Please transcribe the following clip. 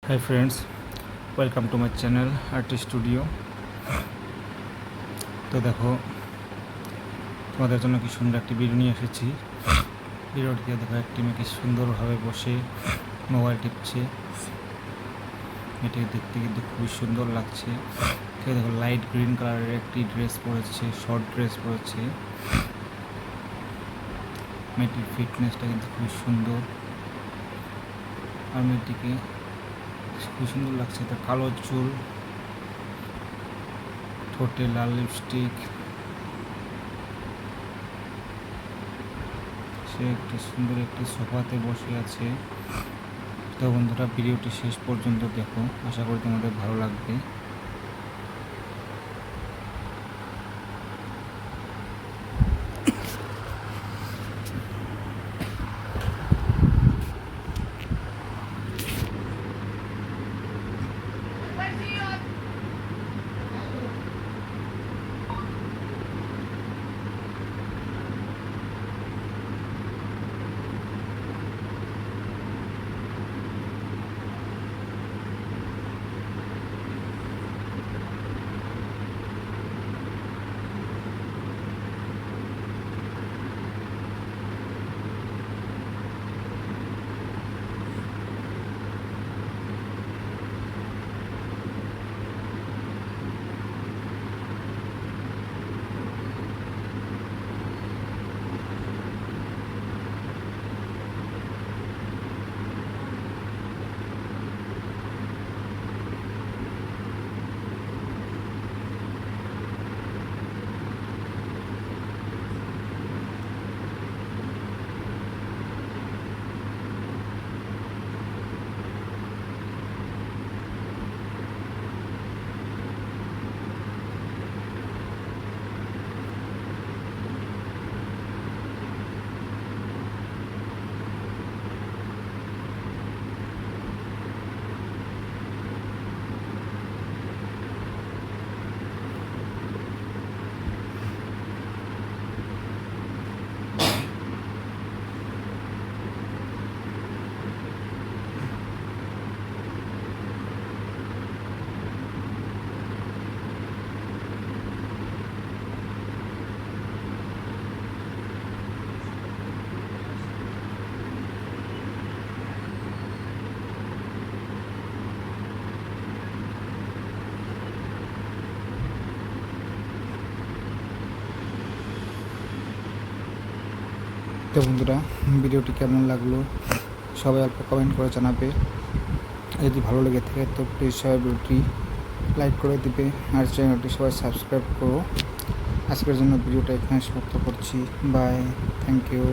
Hi friends, welcome to my channel artist studio. তো দেখো, তোমাদের জন্য কি সুন্দর একটি ভিডিও নিয়ে এসেছি। ভিডিওটিতে দেখো একটি মেয়ে কি সুন্দরভাবে বসে মোবাইল টিপছে। এটিকে দেখতে কিন্তু খুবই সুন্দর লাগছে। দেখো লাইট গ্রিন কালারের একটি ড্রেস পরেছে, শর্ট ড্রেস পরেছে। মেয়েটির ফিটনেসটা কিন্তু খুবই সুন্দর, আর মেয়েটিকে খুবই সুন্দর লাগছে। তার কালো চুল, ঠোঁটে লাল লিপস্টিক, সে একটি সুন্দর একটি সোফাতে বসে আছে। তো বন্ধুরা, ভিডিওটি শেষ পর্যন্ত দেখো, আশা করি তোমাদের ভালো লাগবে। তো বন্ধুরা, ভিডিওটি কেমন লাগলো সবাই অল্প কমেন্ট করে জানাবে। যদি ভালো লেগে থাকে তো প্লিজ সবাই ভিডিওটি লাইক করে দিবে, আর চ্যানেলটি সবাই সাবস্ক্রাইব করো। আজকের জন্য ভিডিওটা এখানে সমাপ্ত করছি। Bye, thank you.